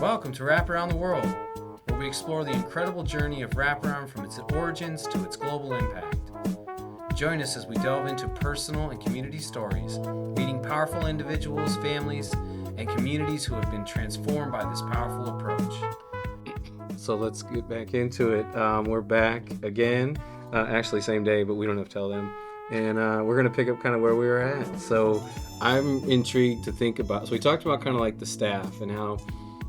Welcome to Wrap Around the World, where we explore the incredible journey of wraparound from its origins to its global impact. Join us as we delve into personal and community stories, meeting powerful individuals, families, and communities who have been transformed by this powerful approach. So let's get back into it. We're back again, actually same day, but we don't have to tell them. And we're going to pick up kind of where we were at. So I'm intrigued to think about, so we talked about kind of like the staff and how,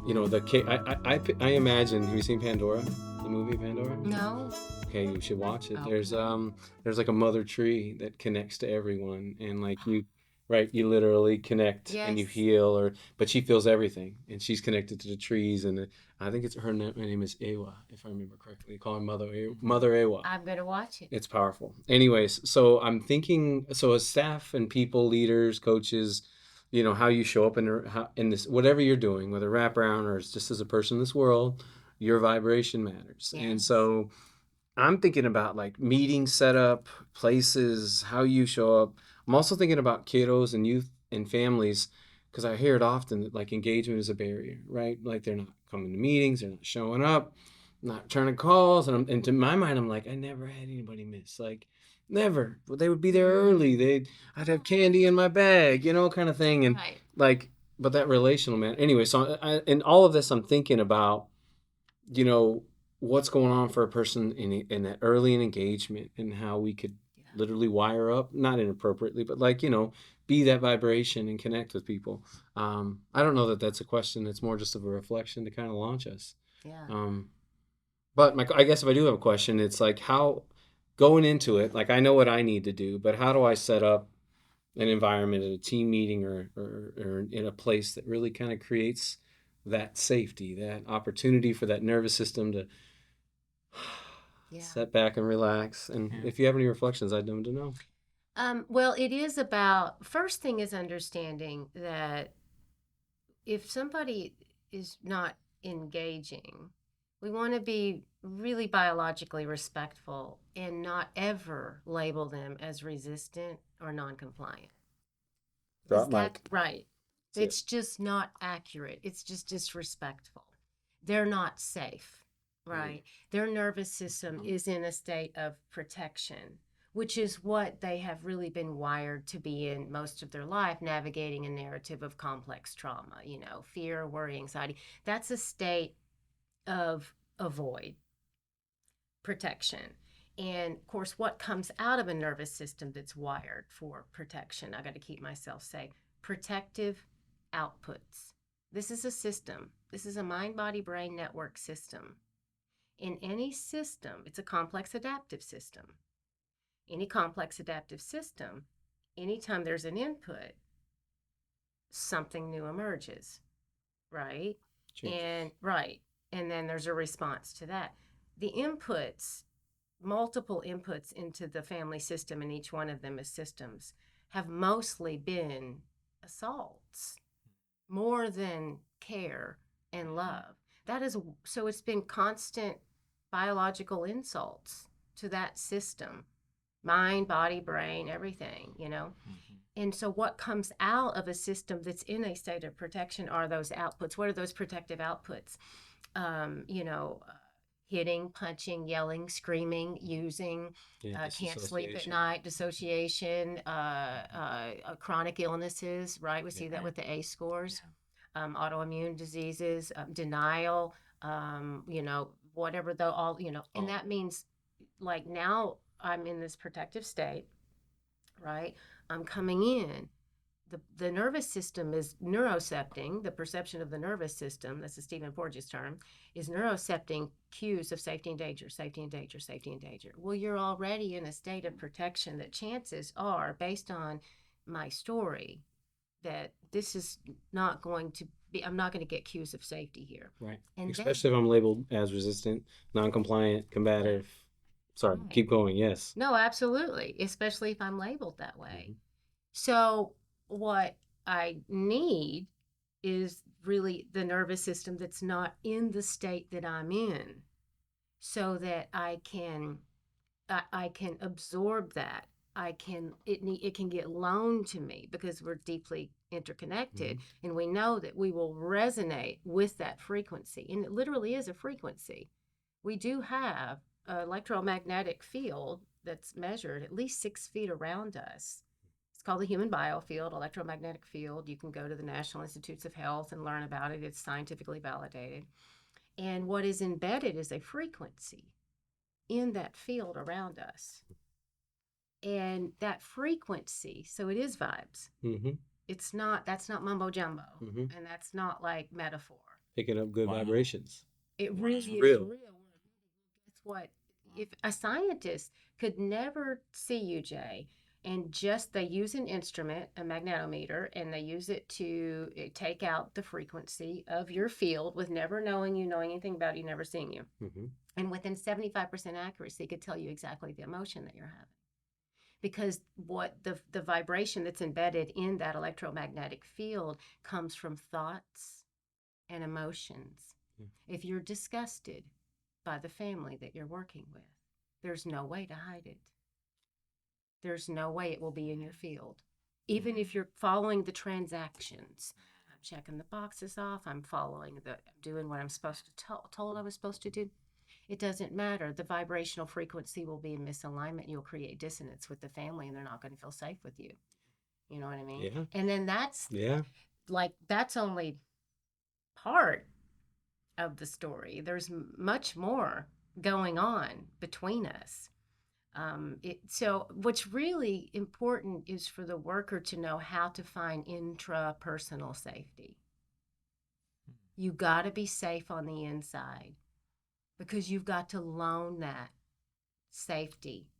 I imagine, have you seen Pandora, the movie Pandora? No. Okay, you should watch it. Oh. There's like a mother tree that connects to everyone, and like you literally connect and you Yes. heal, but she feels everything, and she's connected to the trees, and I think her name is Ewa, if I remember correctly. They call her Mother Ewa. I'm going to watch it. It's powerful. Anyways, so I'm thinking, so as staff and people, leaders, coaches, how you show up in this, whatever you're doing, whether wraparound or just as a person in this world, your vibration matters. Yes. And so I'm thinking about like meeting setup, places, how you show up. I'm also thinking about kiddos and youth and families because I hear it often that like engagement is a barrier, right? Like they're not coming to meetings, they're not showing up, not returning calls. And to my mind, I'm like, I never had anybody miss. Like, never. But they would be there early. I'd have candy in my bag, kind of thing. And Right. like, but that relational man. Anyway, so in all of this, I'm thinking about, you know, what's going on for a person in that early engagement and how we could literally wire up, not inappropriately, but like, be that vibration and connect with people. I don't know that that's a question. It's more just of a reflection to kind of launch us. Yeah. But I guess if I do have a question, it's like how going into it, like I know what I need to do, but how do I set up an environment at a team meeting or in a place that really kind of creates that safety, that opportunity for that nervous system to set back and relax. And if you have any reflections, I'd love to know. Well, it is about, first thing is understanding that if somebody is not engaging, we want to be really biologically respectful and not ever label them as resistant or non-compliant. Drop mic. Right. It's just not accurate. It's just disrespectful. They're not safe, right? Their nervous system is in a state of protection, which is what they have really been wired to be in most of their life, navigating a narrative of complex trauma, fear, worry, anxiety. That's a state of avoid, protection. And of course, what comes out of a nervous system that's wired for protection? I got to keep myself safe. Protective outputs. This is a system. This is a mind body brain network system. In any system, it's a complex adaptive system. Any complex adaptive system, anytime there's an input, something new emerges, right? Change. And then there's a response to that. The inputs, multiple inputs into the family system, and each one of them is systems, have mostly been assaults more than care and love. So it's been constant biological insults to that system, mind, body, brain, everything. And so what comes out of a system that's in a state of protection are those outputs. What are those protective outputs? Hitting, punching, yelling, screaming, using, can't sleep at night, dissociation, chronic illnesses, right? We see that with the ACE scores, autoimmune diseases, denial, whatever and that means like now I'm in this protective state, right? I'm coming in. The nervous system is neurocepting, the perception of the nervous system, that's a Stephen Porges term, is neurocepting cues of safety and danger, safety and danger, safety and danger. Well, you're already in a state of protection that chances are, based on my story, that this is not going to be, I'm not going to get cues of safety here. Right. And especially if I'm labeled as resistant, non-compliant, combative. Sorry, keep going, yes. No, absolutely, especially if I'm labeled that way. So what I need is really the nervous system that's not in the state that I'm in, so that I can absorb that. it can get loaned to me because we're deeply interconnected, and we know that we will resonate with that frequency, and it literally is a frequency. We do have an electromagnetic field that's measured at least 6 feet around us. It's called the human biofield, electromagnetic field. You can go to the National Institutes of Health and learn about it. It's scientifically validated. And what is embedded is a frequency in that field around us. And that frequency, so it is vibes. That's not mumbo jumbo. And that's not like metaphor. Picking up good vibrations. It really is real. real. That's what, if a scientist could never see you, Jay, and just they use an instrument, a magnetometer, and they use it to take out the frequency of your field with never knowing anything about you, never seeing you. And within 75% accuracy, could tell you exactly the emotion that you're having. Because what the vibration that's embedded in that electromagnetic field comes from thoughts and emotions. If you're disgusted by the family that you're working with, there's no way to hide it. There's no way it will be in your field. Even if you're following the transactions, I'm checking the boxes off, I'm doing what I'm supposed to told I was supposed to do. It doesn't matter. The vibrational frequency will be in misalignment. You'll create dissonance with the family, and they're not going to feel safe with you. You know what I mean? Yeah. And then that's only part of the story. There's much more going on between us. So what's really important is for the worker to know how to find intrapersonal safety. You got to be safe on the inside, because you've got to loan that safety,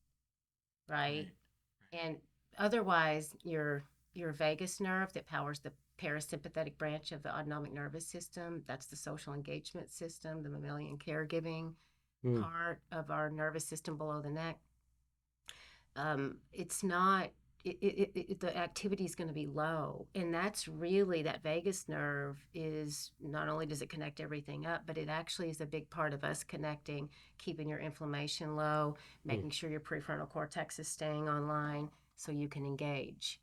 right? And otherwise, your vagus nerve that powers the parasympathetic branch of the autonomic nervous system, that's the social engagement system, the mammalian caregiving part of our nervous system below the neck. It's not, the activity is going to be low. And that's really, that vagus nerve is, not only does it connect everything up, but it actually is a big part of us connecting, keeping your inflammation low, making sure your prefrontal cortex is staying online so you can engage.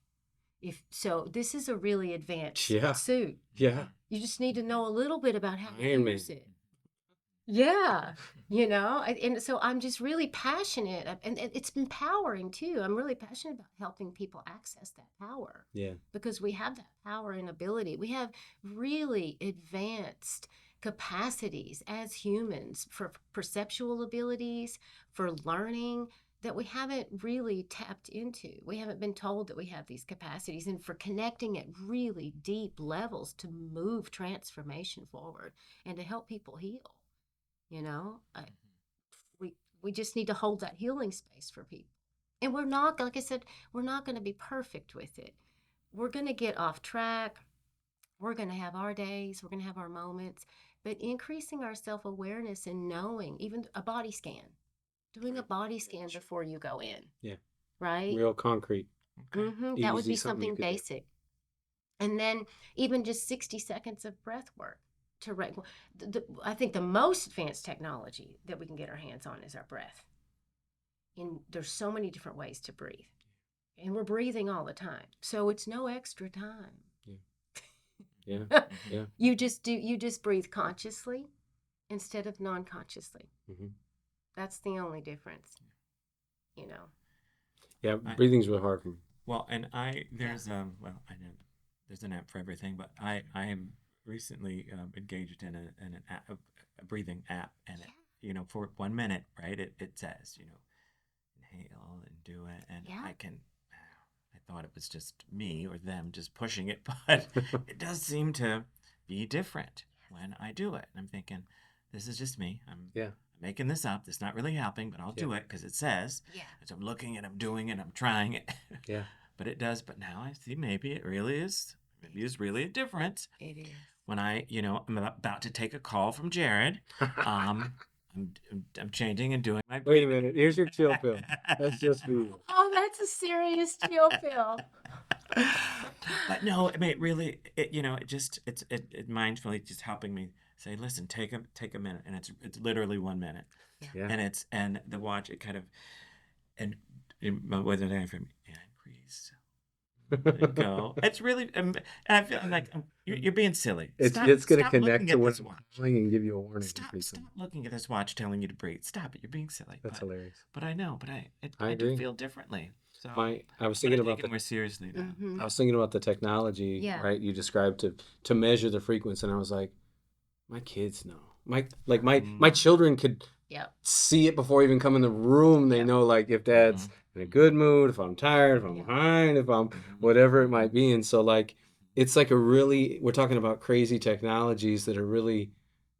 So this is a really advanced suit. Yeah. You just need to know a little bit about how to use it. Yeah. And so I'm just really passionate, and it's empowering too. I'm really passionate about helping people access that power. Yeah. Because we have that power and ability. We have really advanced capacities as humans for perceptual abilities, for learning, that we haven't really tapped into. We haven't been told that we have these capacities, and for connecting at really deep levels to move transformation forward and to help people heal. We just need to hold that healing space for people. And we're not, like I said, we're not going to be perfect with it. We're going to get off track. We're going to have our days. We're going to have our moments. But increasing our self-awareness and knowing, even a body scan, doing a body scan before you go in. Yeah. Right? Real concrete. That would be something basic. And then even just 60 seconds of breath work. I think the most advanced technology that we can get our hands on is our breath. And there's so many different ways to breathe. And we're breathing all the time. So it's no extra time. Yeah. You just breathe consciously instead of non-consciously. That's the only difference. Yeah, breathing's really hard for me. Well, and there's I know there's an app for everything, but I am recently engaged in a breathing app, and it, for 1 minute, right? It says, inhale and do it, and I thought it was just me or them just pushing it, but it does seem to be different when I do it. And I'm thinking, this is just me. I'm making this up. It's not really helping, but I'll do it because it says. Yeah. So I'm looking and I'm doing it. I'm trying it. Yeah. But it does. But now I see maybe it really is. Maybe it's really a difference. It is. When I'm about to take a call from Jared, I'm changing and doing my. Wait a minute. Here's your chill pill. That's just for you. Oh, that's a serious chill pill. But no, I mean, it really, it mindfully just helping me say, listen, take a minute, and it's literally 1 minute, and the watch, it kind of, and whether they're from increase. Go. It's really, and I feel like you're being silly. It's Stop, it's gonna stop looking connect to at what this I'm watch. calling and give you a warning. Stop looking at this watch telling you to breathe. Stop it. You're being silly. That's hilarious. But I know, but I I do agree. feel differently. So I was I'm gonna thinking take about it the more seriously now. Mhm. I was thinking about the technology, Yeah. right? You described to measure the frequency, and I was like, my kids know. My children could Yep. see it before even come in the room. They Yep. know like if dad's in a good mood, if I'm tired, if I'm Yeah. behind, if I'm whatever it might be. And so like it's like we're talking about crazy technologies that are really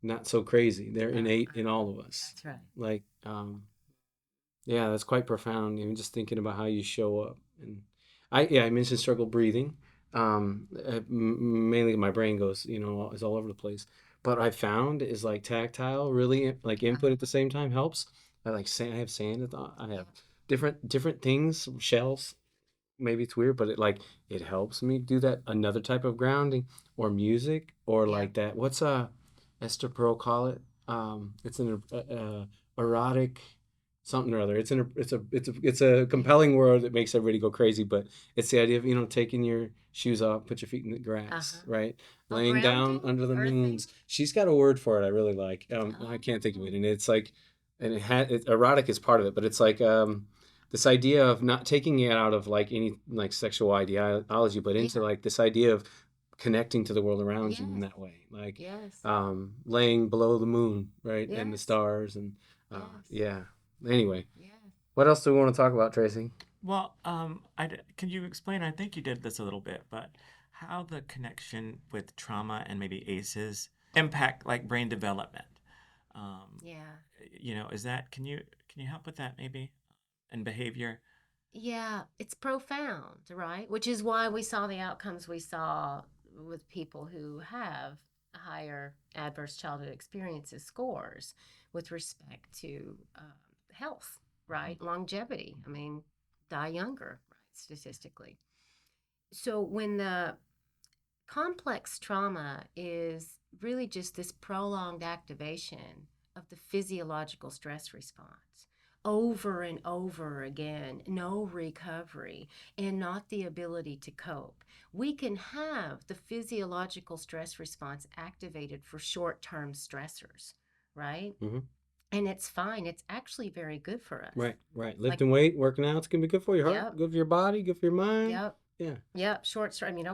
not so crazy. They're innate in all of us. That's right. Like yeah, that's quite profound. Even just thinking about how you show up. And I mentioned struggle breathing. Mainly my brain goes, is all over the place. But I found is like tactile, really like input at the same time helps. I like sand. I have sand. I have different things, shells. Maybe it's weird, but it helps me do that. Another type of grounding or music or Yeah. like that. What's Esther Pearl call it? It's an erotic something or other. It's a compelling word that makes everybody go crazy, but it's the idea of taking your shoes off, put your feet in the grass, Uh-huh. right? Oh, Laying down grounding? under the Earthing? moons. She's got a word for it I really like. I can't think of it, and it's like, and erotic is part of it, but it's like this idea of not taking it out of like any like sexual ideology, but into like this idea of connecting to the world around you in Yes. that way, like Yes. laying below the moon, right, and the Yes. stars, and Yes. yeah. Anyway, Yes. what else do we want to talk about, Tracy? Well, can you explain? I think you did this a little bit, but how the connection with trauma and maybe ACEs impact like brain development. Yeah. Is that can you help with that maybe and behavior? Yeah, it's profound, right? Which is why we saw the outcomes we saw with people who have higher adverse childhood experiences scores with respect to health, right? Longevity. I mean, die younger, right? Statistically. So when the complex trauma is really just this prolonged activation of the physiological stress response over and over again, no recovery, and not the ability to cope. We can have the physiological stress response activated for short term stressors, right? Mm-hmm. And it's fine. It's actually very good for us. Right. Like, Lifting weight, working out, it's gonna be good for your heart, yep, good for your body, good for your mind. yep. Yeah. Yep,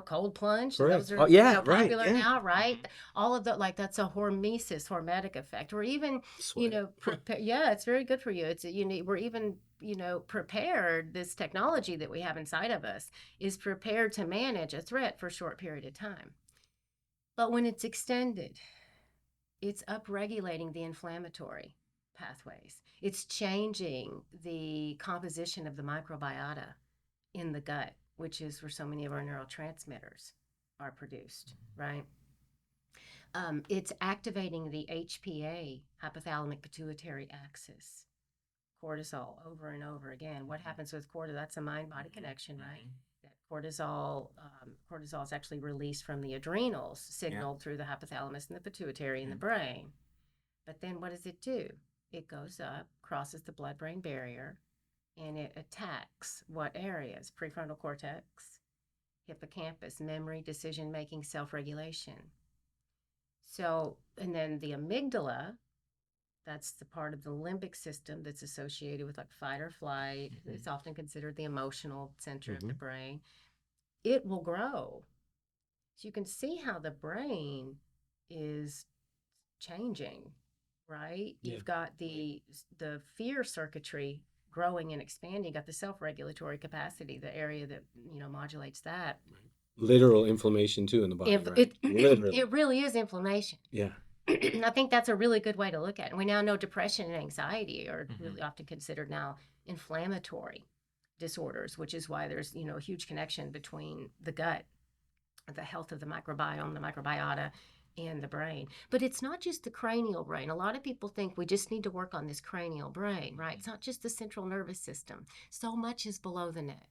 cold plunge. Correct. Those are Oh yeah. Right. popular Yeah. now, right? All of the like that's a hormetic effect. Or even Sweat. prepare. Yeah, it's very good for you. It's we're even prepared. This technology that we have inside of us is prepared to manage a threat for a short period of time. But when it's extended, it's upregulating the inflammatory pathways. It's changing the composition of the microbiota in the gut, which is where so many of our neurotransmitters are produced, right? It's activating the HPA, hypothalamic pituitary axis, cortisol over and over again. What happens with cortisol? That's a mind-body connection, right? That cortisol is actually released from the adrenals, signaled through the hypothalamus and the pituitary in the brain. But then what does it do? It goes up, crosses the blood-brain barrier, and it attacks what areas? Prefrontal cortex, hippocampus, memory, decision making, self regulation. So, and then the amygdala, that's the part of the limbic system that's associated with like fight or flight. Mm-hmm. It's often considered the emotional center of the brain. It will grow. So you can see how the brain is changing, right? Yeah. You've got the fear circuitry growing and expanding. You got the self-regulatory capacity, the area that modulates that. Literal inflammation too in the body. Right? It really is inflammation. Yeah. I think that's a really good way to look at it. And we now know depression and anxiety are really often considered now inflammatory disorders, which is why there's a huge connection between the gut, the health of the microbiome, the microbiota, and the brain. But it's not just the cranial brain. A lot of people think we just need to work on this cranial brain, right? It's not just the central nervous system. So much is below the neck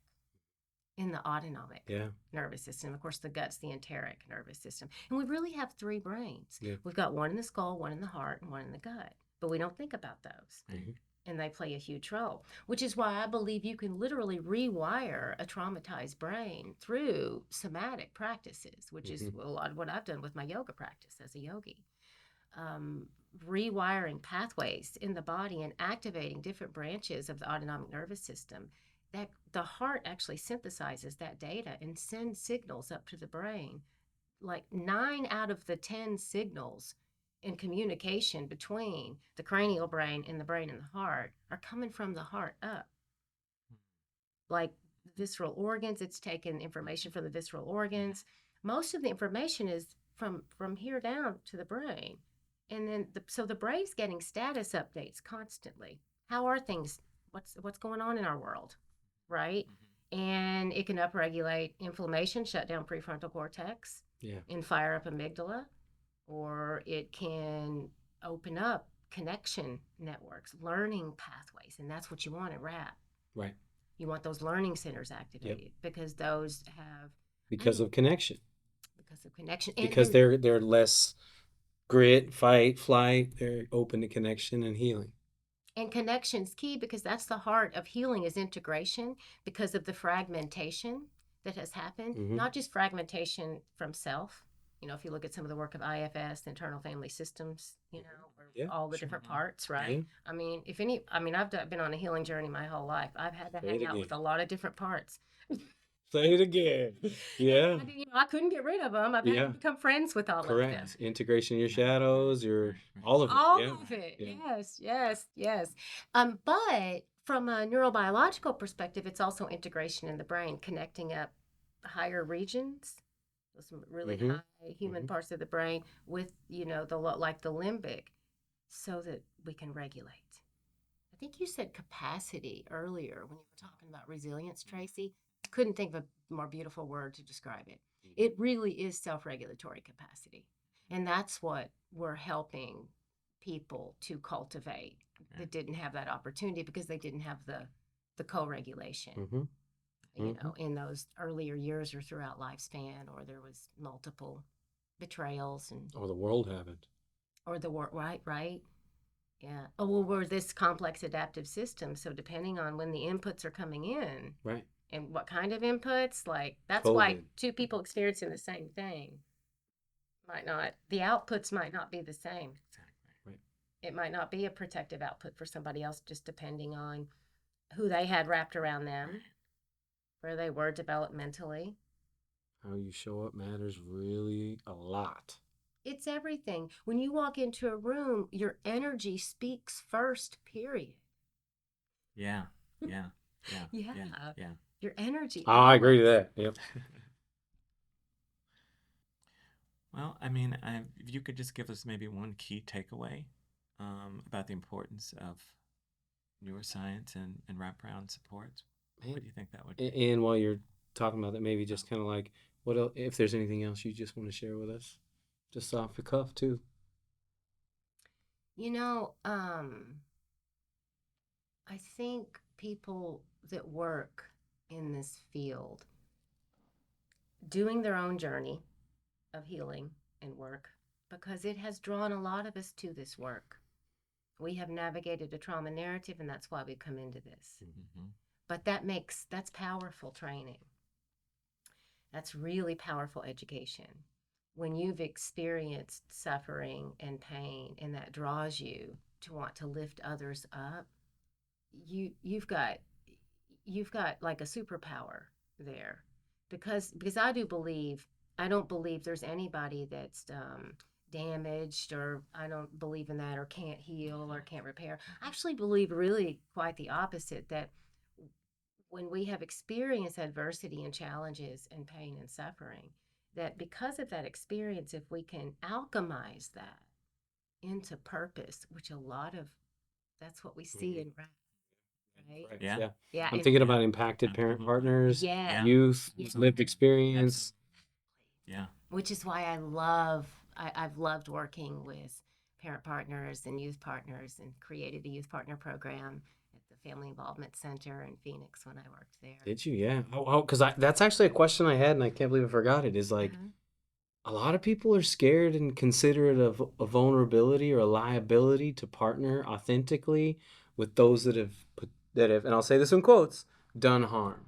in the autonomic nervous system. Of course, the gut's the enteric nervous system. And we really have three brains. Yeah. We've got one in the skull, one in the heart, and one in the gut. But we don't think about those. Mm-hmm. and they play a huge role, which is why I believe you can literally rewire a traumatized brain through somatic practices, which is Mhm. a lot of what I've done with my yoga practice as a yogi. Um, Rewiring pathways in the body and activating different branches of the autonomic nervous system, that the heart actually synthesizes that data and sends signals up to the brain. Like 9 out of the 10 signals in communication between the cranial brain and the brain and the heart are coming from the heart up. Like visceral organs, it's taken information from the visceral organs. Most of the information is from here down to the brain. And then so the brain's getting status updates constantly. How are things? What's going on in our world, right? And it can upregulate inflammation, shut down prefrontal cortex, Yeah. and fire up amygdala, or it can open up connection networks, learning pathways, and that's what you want at RAP. Right. You want those learning centers activated because those have Because of connection. because of connection Because they're less grit, fight, flight. They're open to connection and healing. and connection's key because that's the heart of healing is integration because of the fragmentation that has happened, Mhm. not just fragmentation from self. If you look at some of the work of IFS, internal family systems, or Yeah, all the sure. different parts, right? Yeah. I've been on a healing journey my whole life. I've had to Say it hang out with a again. lot of different parts. Say it again. Yeah. I couldn't get rid of them. I've had Yeah. to become friends with all of them. Correct. Integration of your shadows, your all of it. All Yeah. of it. Yeah. Yes. But from a neurobiological perspective, it's also integration in the brain, connecting up higher regions, some really Mhm. high human Mhm. parts of the brain with, like the limbic, so that we can regulate. I think you said capacity earlier when you were talking about resilience, Tracy. Couldn't think of a more beautiful word to describe it. It really is self-regulatory capacity. And that's what we're helping people to cultivate that didn't have that opportunity because they didn't have the co-regulation, Mhm. Mhm. in those earlier years or throughout lifespan, or there was multiple betrayals Or the world haven't. or the work, right. Yeah. Oh, well, we're this complex adaptive system. So depending on when the inputs are coming in Right. and what kind of inputs, like that's why COVID. two people experiencing the same thing the outputs might not be the same. Right. It might not be a protective output for somebody else, just depending on who they had wrapped around them, where they were developmentally. How you show up matters really a lot. It's everything. When you walk into a room, your energy speaks first, period. Yeah. Yeah. Yeah. Yeah. Yeah. Yeah. Your energy. Oh, I agree to always. that. Yep. Well, if you could just give us maybe one key takeaway about the importance of neuroscience and wraparound supports, Man. what do you think that would be? And while you're talking about that, maybe just kind of like what else, if there's anything else you just want to share with us, just off the cuff too. You know, I think people that work in this field doing their own journey of healing and work, because it has drawn a lot of us to this work. We have navigated a trauma narrative, and that's why we come into this. Mm-hmm. But that's powerful training. That's really powerful education. When you've experienced suffering and pain, and that draws you to want to lift others up, you've got like a superpower there, because I don't believe there's anybody that's damaged, or I don't believe in that, or can't heal or can't repair. I actually believe really quite the opposite, that when we have experienced adversity and challenges and pain and suffering, that because of that experience, if we can alchemize that into purpose, which a lot of that's what we see in rap, right? Right. Yeah. Yeah. Yeah, I'm and thinking about impacted parent Absolutely. partners, yeah, youth, yeah. lived experience. Yeah. Which is why I've loved working with parent partners and youth partners, and created a youth partner program at the Family Involvement Center in Phoenix when I worked there. Did you? Yeah. Oh, because that's actually a question I had, and I can't believe I forgot it. Is like, a lot of people are scared and consider it a vulnerability or a liability to partner authentically with those that have, and I'll say this in quotes, done harm.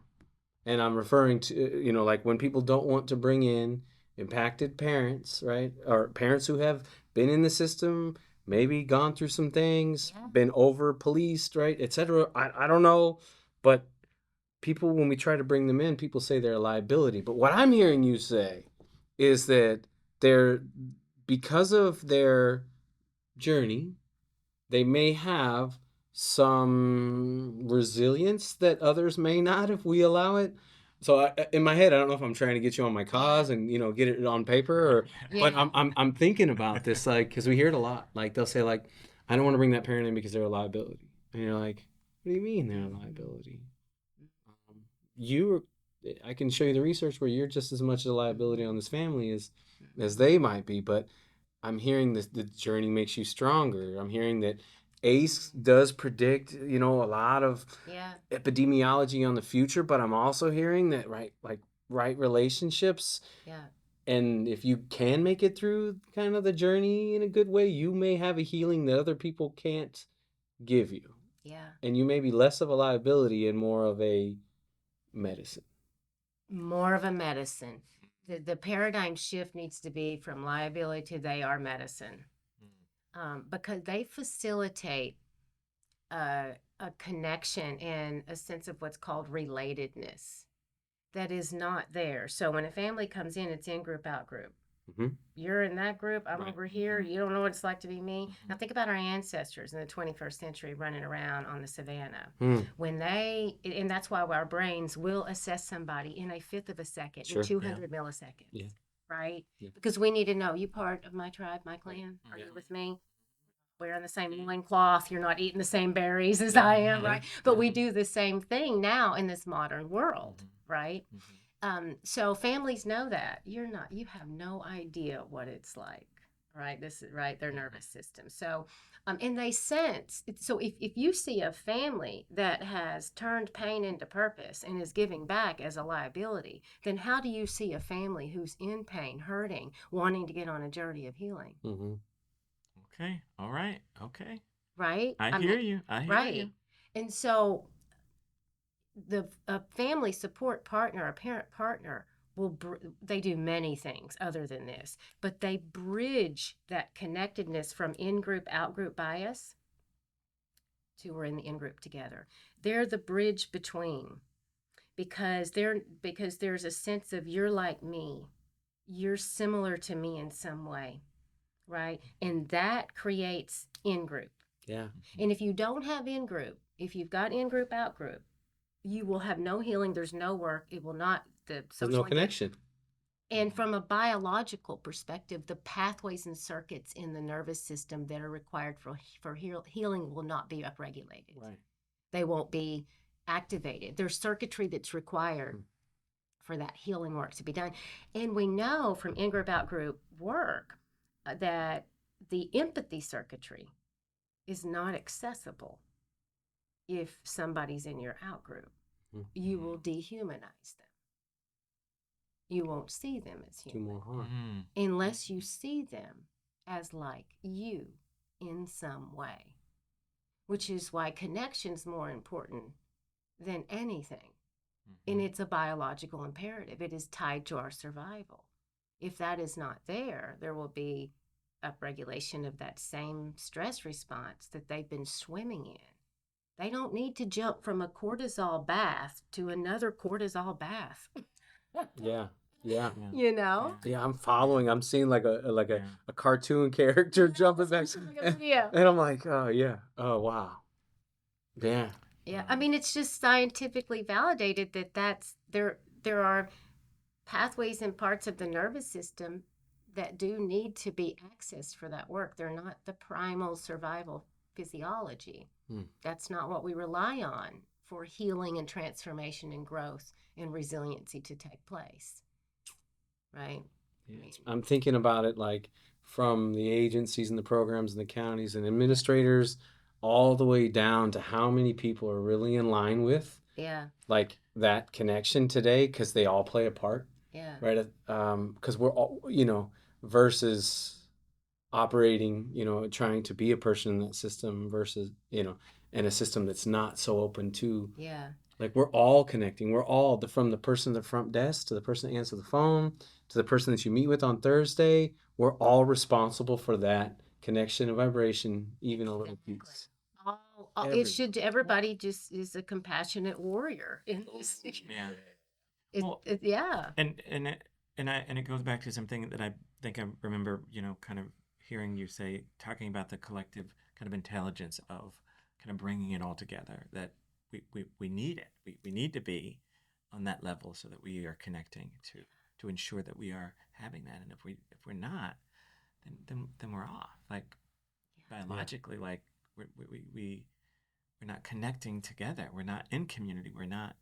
And I'm referring to, like when people don't want to bring in impacted parents, right? Or parents who have been in the system, maybe gone through some things, Yeah. been over policed, right, etc. I don't know, but people, when we try to bring them in, people say they're a liability. But what I'm hearing you say is that they're, because of their journey, they may have some resilience that others may not if we allow it. So in my head, I don't know if I'm trying to get you on my cause and get it on paper, or but Yeah. I'm thinking about this, like, because we hear it a lot. Like they'll say, like, I don't want to bring that parent in because they're a liability, and you're like, what do you mean they're a liability? Um, you I can show you the research where you're just as much a liability on this family as they might be, but I'm hearing this, the journey makes you stronger. I'm hearing that ACE does predict, a lot of Yeah. epidemiology on the future, but I'm also hearing that right relationships, Yeah. and if you can make it through kind of the journey in a good way, you may have a healing that other people can't give you. Yeah. And you may be less of a liability and more of a medicine. More of a medicine. The paradigm shift needs to be from liability to they are medicine, because they facilitate a connection and a sense of what's called relatedness that is not there. So when a family comes in, it's in group, out group. Mm-hmm. You're in that group, I'm Right. over here. You don't know what it's like to be me. Now think about our ancestors in the 21st century running around on the savannah. When and that's why our brains will assess somebody in a fifth of a second, Sure. in 200 milliseconds. Yeah. Right? Yeah. Because we need to know, you part of my tribe, my clan? Are Yeah. you with me? Wearing the same loincloth, you're not eating the same berries as I am, right? But we do the same thing now in this modern world, right? So families know that you have no idea what it's like, right? This is right, their nervous system. So, and they sense. So if you see a family that has turned pain into purpose and is giving back as a liability, then how do you see a family who's in pain, hurting, wanting to get on a journey of healing? Mm-hmm. Okay. All right. Okay. Right? I hear you. I hear right. you. And so a family support partner, a parent partner, they do many things other than this, but they bridge that connectedness from in-group, out-group bias to we're in the in-group together. They're the bridge between, because there's a sense of you're like me, you're similar to me in some way, right? And that creates in-group. Yeah. And if you don't have in-group, if you've got in-group, out-group, you will have no healing. There's no work. It will not, the There's no connection. And from a biological perspective, the pathways and circuits in the nervous system that are required for healing will not be upregulated. Right. They won't be activated. There's circuitry that's required for that healing work to be done. And we know from in-group, out-group work that the empathy circuitry is not accessible if somebody's in your out group. You will dehumanize them. You won't see them as Do human more harm. unless you see them as like you in some way, which is why connection's more important than anything. And it's a biological imperative. It is tied to our survival. If that is not there, there will be upregulation of that same stress response that they've been swimming in. They don't need to jump from a cortisol bath to another cortisol bath. Yeah. Yeah. You know? Yeah, I'm following. I'm seeing like a cartoon character jumping back, and I'm like, oh yeah, oh wow, yeah. Yeah, I mean, it's just scientifically validated that there are pathways and parts of the nervous system that do need to be accessed for that work. They're not the primal survival physiology. That's not what we rely on for healing and transformation and growth and resiliency to take place. Right? Yeah. I'm thinking about it like from the agencies and the programs and the counties and administrators all the way down to how many people are really in line with like that connection today, because they all play a part. Yeah. Right. Because we're all, versus operating, trying to be a person in that system versus, and a system that's not so open to, Yeah. like, we're all connecting. We're all from the person at the front desk to the person that answers the phone to the person that you meet with on Thursday. We're all responsible for that connection and vibration, even a little Exactly. piece. It should, everybody just is a compassionate warrior in this. Yeah. Well, Yeah. and it goes back to something that I think I remember, kind of hearing you say, talking about the collective kind of intelligence of kind of bringing it all together. That we need it. We need to be on that level so that we are connecting to ensure that we are having that. And if we're not, then we're off. Like biologically, like we're not connecting together. We're not in community. We're not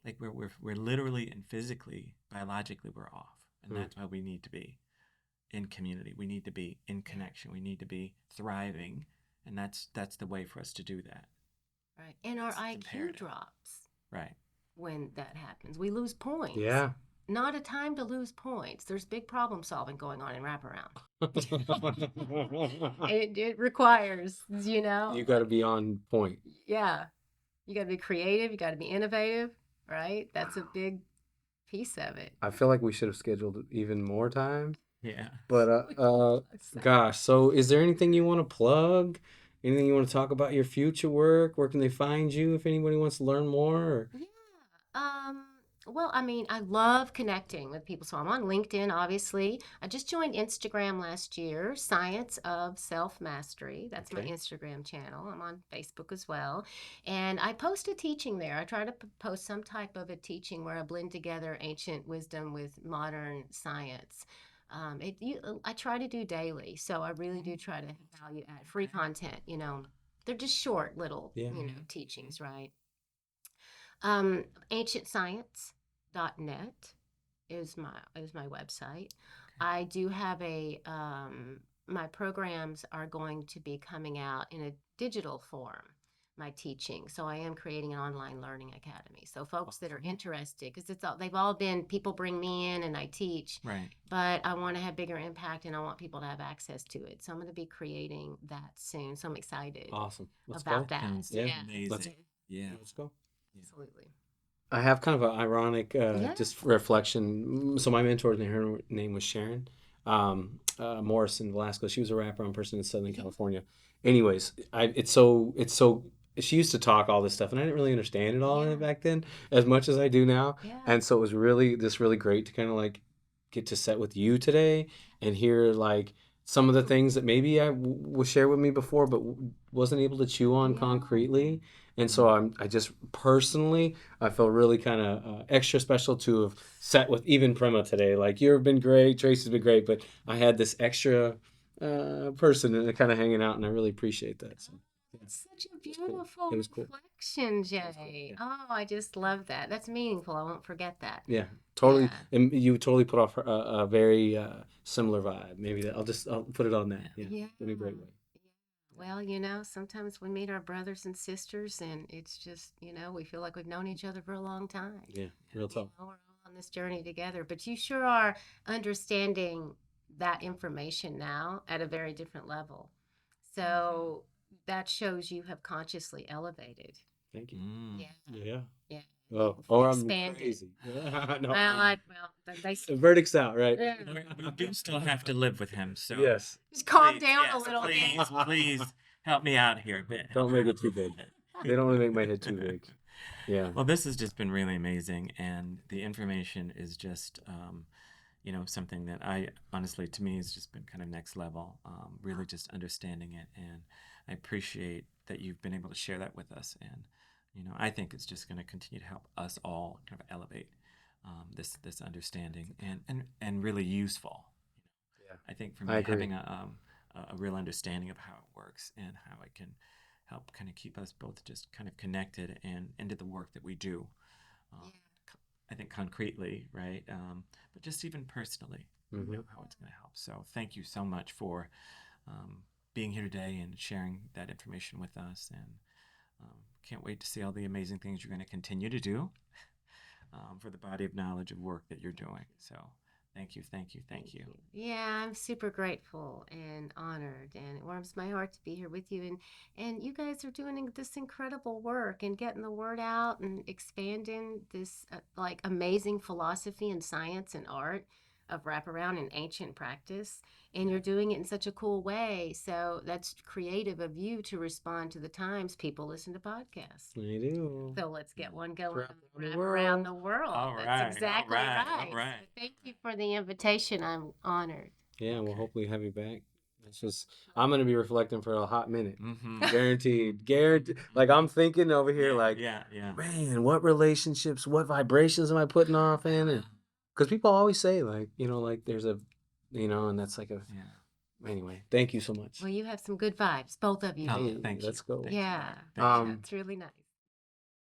like we're literally and physically, biologically, we're off, and that's why we need to be in community. We need to be in connection. We need to be thriving, and that's the way for us to do that. Right. And our It's IQ imperative. drops Right. when that happens. We lose points. Yeah. Not a time to lose points. There's big problem solving going on in wraparound. It requires, You got to be on point. yeah, you got to be creative. You got to be innovative, right? That's a big piece of it. I feel like we should have scheduled even more time. Yeah. But gosh, so is there anything you want to plug? Anything you want to talk about your future work? Where can they find you if anybody wants to learn more? Or... Yeah. Um, well, I mean, I love connecting with people. So I'm on LinkedIn, obviously. I just joined Instagram last year, Science of Self Mastery. That's my Okay. Instagram channel. I'm on Facebook as well. And I post a teaching there. I try to post some type of a teaching where I blend together ancient wisdom with modern science. I try to do daily. So I really do try to value add free content, They're just short little, Yeah. teachings, right? Ancientscience.net is my website. I do have my programs are going to be coming out in a digital form, my teaching. So I am creating an online learning academy. So folks that are interested, because they've all been people bring me in and I teach, Right. but I want to have bigger impact and I want people to have access to it. So I'm going to be creating that soon. So I'm excited Awesome. Let's about go. that. Sounds Yeah. amazing. Yeah. Let's go. Absolutely. I have kind of an ironic Yeah. just reflection. So my mentor's name, her name was Sharon Morris in Velasco. She was a wraparound person in Southern California. Anyways, it's so she used to talk all this stuff, and I didn't really understand it all Yeah. back then as much as I do now. Yeah. And so it was really great to kind of like get to set with you today and hear like some of the things that maybe was shared with me before, but wasn't able to chew on Yeah. concretely. And so I just personally, I feel really kind of extra special to have sat with even Prema today. Like you've been great, Tracy's been great, but I had this extra person and kind of hanging out, and I really appreciate that. So That's such a was cool. beautiful It was cool. reflection, Jay. cool, yeah. Oh, I just love that. That's meaningful. I won't forget that. Yeah, totally. Yeah. And you totally put off a very similar vibe. Maybe I'll put it on that. Yeah, Yeah. in a great way. Well, sometimes we meet our brothers and sisters, and it's just, we feel like we've known each other for a long time. Yeah, real talk. We're all on this journey together. But you sure are understanding that information now at a very different level. So that shows you have consciously elevated. Thank you. Mm. Yeah. Yeah. Yeah. Oh, or I'm Expanded. crazy. No, They the verdict's out, right? yeah. We do still have to live with him, so Yes. Just calm please, down a yes, little please, bit. please help me out here a bit. Don't make it too big. They don't want to make my head too big. Yeah. Well, this has just been really amazing, and the information is just, something that I honestly, to me, has just been kind of next level. Really, just understanding it, and I appreciate that you've been able to share that with us. And I think it's just going to continue to help us all kind of elevate this understanding and really useful. Yeah. I think for I me, agree. having a real understanding of how it works and how it can help kind of keep us both just kind of connected and into the work that we do. I think concretely, right? But just even personally, how it's going to help. So thank you so much for being here today and sharing that information with us. And can't wait to see all the amazing things you're going to continue to do for the body of knowledge of work that you're doing. So Thank you, thank you, thank you. Yeah, I'm super grateful and honored, and it warms my heart to be here with you. And you guys are doing this incredible work and getting the word out and expanding this like amazing philosophy and science and art of wraparound and ancient practice. And you're doing it in such a cool way. So that's creative of you to respond to the times people listen to podcasts. I do. So let's get one going. Wrap around the Wrap around world. the world. All That's right, all exactly right, all right. right. So thank you for the invitation. I'm honored. Yeah, we'll Okay. hopefully have you back. It's just I'm gonna be reflecting for a hot minute. Mm-hmm. Guaranteed. Guaranteed. Like I'm thinking over here, like, yeah. man, what relationships, what vibrations am I putting off in? And because people always say, like, like there's a, and that's like a. Yeah. Anyway, thank you so much. Well, you have some good vibes, both of you Oh, do. thank you. Let's go. Thank you, Yeah. Lauren. Thank you. Yeah, it's really nice.